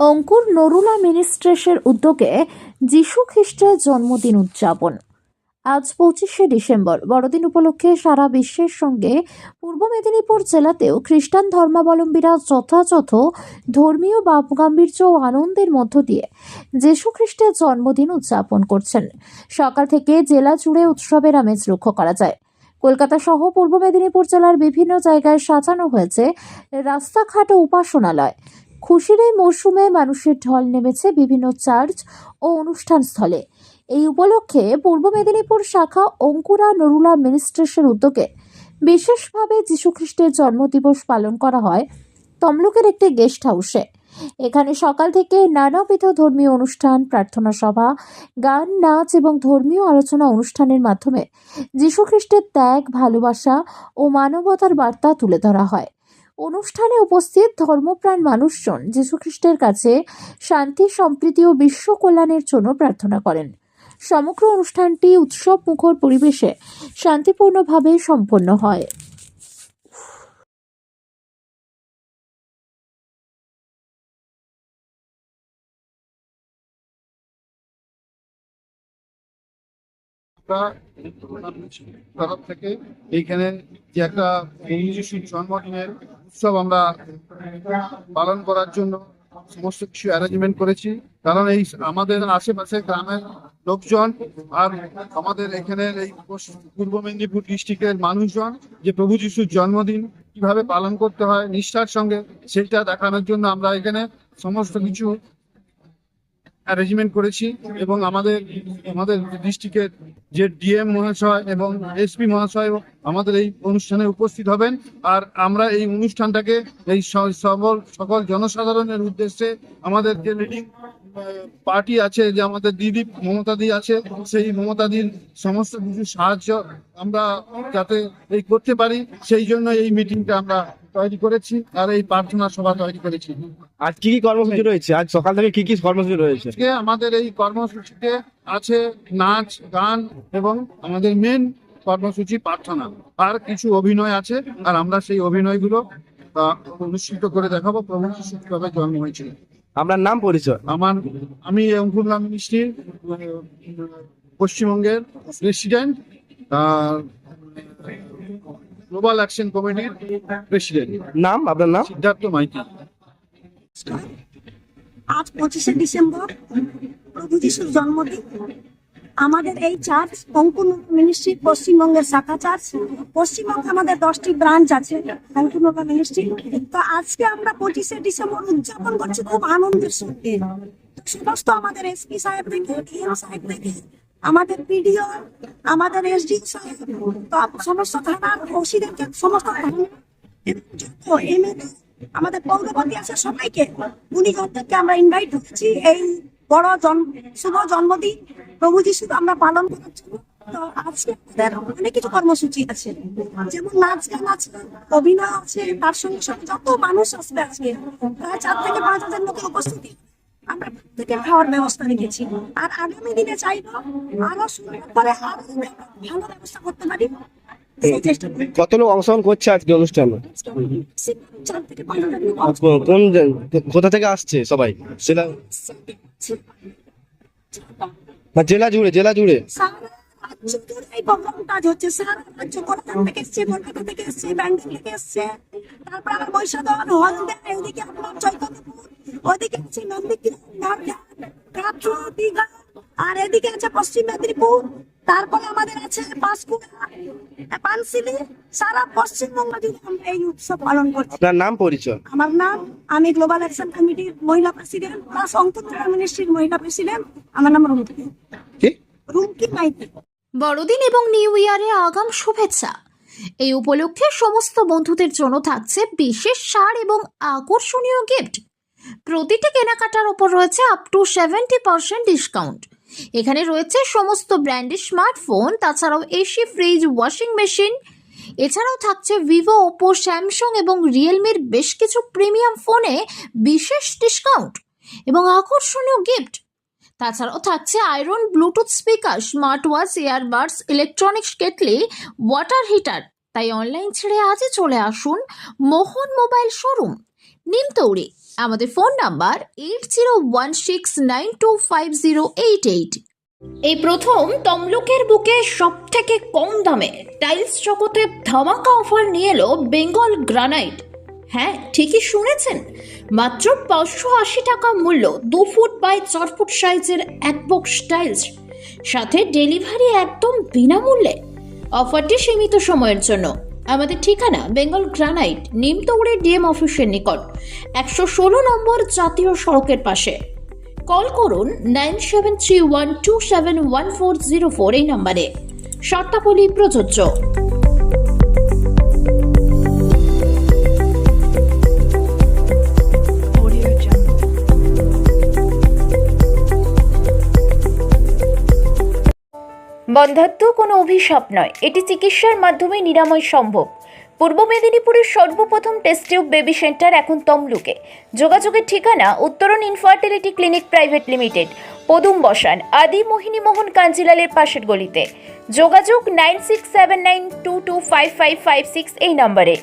অঙ্কুর নরুলা মিনিস্ট্রেসের উদ্যোগে যীশু খ্রিস্টের জন্মদিন উদযাপন। আজ 25শে ডিসেম্বর বড়দিন উপলক্ষে সারা বিশ্বের সঙ্গে পূর্ব মেদিনীপুর জেলাতেও খ্রিস্টান ধর্মাবলম্বীরা যথাযথ ধর্মীয় ভাবগাম্ভীর্য ও আনন্দের মধ্য দিয়ে যীশু খ্রিস্টের জন্মদিন উদযাপন করছেন। সকাল থেকে জেলা জুড়ে উৎসবের আমেজ লক্ষ্য করা যায়। কলকাতা সহ পূর্ব মেদিনীপুর জেলার বিভিন্ন জায়গায় সাজানো হয়েছে রাস্তাঘাট ও উপাসনালয়। খুশির এই মরশুমে মানুষের ঢল নেমেছে বিভিন্ন চার্চ ও অনুষ্ঠান স্থলে। এই উপলক্ষে পূর্ব মেদিনীপুর শাখা অঙ্কুরা নরুলা মিনিস্ট্রেসের উদ্যোগে বিশেষভাবে যীশুখ্রিস্টের জন্মদিবস পালন করা হয় তমলুকের একটি গেস্ট হাউসে। এখানে সকাল থেকে নানাবিধ ধর্মীয় অনুষ্ঠান, প্রার্থনা সভা, গান, নাচ এবং ধর্মীয় আলোচনা অনুষ্ঠানের মাধ্যমে যীশুখ্রিস্টের ত্যাগ, ভালোবাসা ও মানবতার বার্তা তুলে ধরা হয়। অনুষ্ঠানে উপস্থিত ধর্মপ্রাণ মানুষজন যীশুখ্রিস্টের কাছে শান্তি, সম্প্রীতি ও বিশ্ব কল্যাণের জন্য প্রার্থনা করেন। সমগ্র অনুষ্ঠানটি উৎসব মুখর পরিবেশে শান্তিপূর্ণভাবে সম্পন্ন হয়। তরফ থেকে এইখানে যে একটা যিশুর জন্মদিনের উৎসব আমরা পালন করার জন্য সমস্ত কিছু অ্যারেঞ্জমেন্ট করেছি। কারণ এই আমাদের আশেপাশে গ্রামের লোকজন আর আমাদের এখানের এই পূর্ব মেদিনীপুর ডিস্ট্রিক্টের মানুষজন যে প্রভু যিশুর জন্মদিন কিভাবে পালন করতে হয় নিষ্ঠার সঙ্গে, সেটা দেখানোর জন্য আমরা এখানে সমস্ত কিছু অ্যারেঞ্জমেন্ট করেছি। এবং আমাদের আমাদের ডিস্ট্রিক্টের যে ডিএম মহাশয় এবং এসপি মহাশয় আমাদের এই অনুষ্ঠানে উপস্থিত হবেন। আর আমরা এই অনুষ্ঠানটাকে এই সকল জনসাধারণের উদ্দেশ্যে আমাদের যে লিডিং পার্টি আছে, যে আমাদের দিদি মমতাদি আছে, সেই মমতাদির সমস্ত কিছু সাহায্য আমরা যাতে এই করতে পারি, সেই জন্য এই মিটিংটা আমরা তৈরি করেছি আর এই প্রার্থনা সভা তৈরি করেছি। আজ কি কি কর্মসূচি রয়েছে? আজ সকাল থেকে কি কি কর্মসূচি রয়েছে? আজকে আমাদের এই কর্মসূচিতে আছে নাচ, গান এবং আমাদের মেন কর্মসূচি প্রার্থনা, আর কিছু অভিনয় আছে। আর আমরা সেই অভিনয়গুলো অনুষ্ঠিত করে দেখাবো প্রভু যিশু কিভাবে জন্ম হয়েছিল। আপনার নাম, পরিচয়? আমি অঙ্কুরা মিনিস্ট্রির পশ্চিমবঙ্গের প্রেসিডেন্ট, গ্লোবাল অ্যাকশন কমিটির প্রেসিডেন্ট। নাম, আপনার নাম? সিদ্ধার্থ মাইতি। আজ 25শে ডিসেম্বর প্রভু যিশুর জন্মদিন। আমাদের এই চার্চ অঙ্কুর মিনিস্ট্রি পশ্চিমবঙ্গের শাখা চার্চ। পশ্চিমবঙ্গে আমাদের 10টি ব্রাঞ্চ আছে অঙ্কুর মিনিস্ট্রি। তো আজকে আমরা 25শে ডিসেম্বর উদযাপন করছি খুব আনন্দের সঙ্গে। সমস্ত আমাদের এসপি সাহেব থেকে, ডিএম সাহেব থেকে, আমাদের পিডিও, আমাদের এসডি সাহেব, তো সমস্ত থানার ওসিদেরকে, সমস্ত আমাদের পৌরপতি আছে, সবাইকে গুণীজনদেরকে আমরা ইনভাইট করেছি এই বড় শুভ জন্মদিন প্রভু যিশু আমরা পালন করার জন্য। তো আজকে অনেক কিছু কর্মসূচি আছে, যেমন নাচ গান আছে, অভিনয় আছে, তার সঙ্গে সঙ্গে যত মানুষ আসবে আজকে প্রায় 4 থেকে 5 হাজার লোকের উপস্থিতি আমরা প্রত্যেকের খাওয়ার ব্যবস্থা রেখেছি। আর আগামী দিনে চাইবো আরো সুন্দর করে আরো ভালো ব্যবস্থা করতে পারি। কত লোক অংশগ্রহণ করছে আজকে অনুষ্ঠানে? 4 থেকে 5 হাজার লোক। কোন কোথা থেকে আসছে সবাই? জেলা জুড়ে এই প্রোগ্রামটা হচ্ছে সারা রাজ্য, কলকাতা থেকে এসছে, কলকাতা থেকে এসছে, ব্যাঙ্গালোর থেকে এসছে, তারপর আমার মহিষাদল, হলদে, এদিকে আপনার চৈতন্যপুর, ওদিকে আছে নন্দীগ্রাম, দীঘা, আর এদিকে আছে পশ্চিম মেদিনীপুর, তারপরে আমাদের আছে পাঁশকুড়া, পানশিলি। সারা পশ্চিমবঙ্গ জুড়ে আমরা এই উৎসব পালন করছি। আপনার নাম, পরিচয়? আমার নাম, আমি গ্লোবাল অ্যাকশন কমিটির মহিলা প্রেসিডেন্ট প্লাস অঙ্কুর মিনিস্ট্রির মহিলা প্রেসিডেন্ট। আমার নাম রুমকি মাইতি। বড়দিন এবং নিউ ইয়ারে আগাম শুভেচ্ছা। এই উপলক্ষে সমস্ত বন্ধুদের জন্য থাকছে বিশেষ ছাড় এবং আকর্ষণীয় গিফট। প্রতিটি কেনাকাটার উপর রয়েছে আপ টু 70% ডিসকাউন্ট। এখানে রয়েছে সমস্ত ব্র্যান্ডের স্মার্টফোন, তাছাড়াও এসি, ফ্রিজ, ওয়াশিং মেশিন। এছাড়াও থাকছে ভিভো, ওপো, স্যামসাং এবং রিয়েলমির বেশ কিছু প্রিমিয়াম ফোনে বিশেষ ডিসকাউন্ট এবং আকর্ষণীয় গিফট। তাছাড়াও থাকছে iron, bluetooth speaker, smart watch, earbuds, electronics kettle, water heater. তাই অনলাইন ছেড়ে আজই চলে আসুন মোহন মোবাইল শোরুম, নিমতৌড়ি। আমাদের ফোন নাম্বার 8016925088। এই প্রথম তমলুকের বুকে সব থেকে কম দামে টাইলস জগতে ধামাকা অফার নিয়ে এলো বেঙ্গল গ্রানাইট। হ্যাঁ, ঠিকই শুনেছেন, মাত্র 580 টাকা মূল্য 2 ফুট বাই 4 ফুট সাইজের এক বক্স টাইলস, সাথে ডেলিভারি একদম বিনামূল্যে। অফারটি সীমিত সময়ের জন্য। আমাদের ঠিকানা বেঙ্গল গ্রানাইট, নিমতৌড়ি ডিএম অফিসের নিকট, 116 নম্বর জাতীয় সড়কের পাশে। কল করুন 9731271404 এই নম্বরে। শর্তাবলী প্রযোজ্য। বন্ধ্যাত্ব কোনো অভিশাপ নয়, এটি চিকিৎসার মাধ্যমে নিরাময় সম্ভব। পূর্ব মেদিনীপুরের সর্বপ্রথম টেস্ট টিউব বেবি সেন্টার এখন তমলুকে। যোগাযোগের ঠিকানা উত্তরণ ইনফার্টিলিটি ক্লিনিক প্রাইভেট লিমিটেড, পদুম বসান, আদি মোহিনী মোহন কাঞ্জিলালের পাশের গলিতে। যোগাযোগ 9679225556 এই নম্বরে।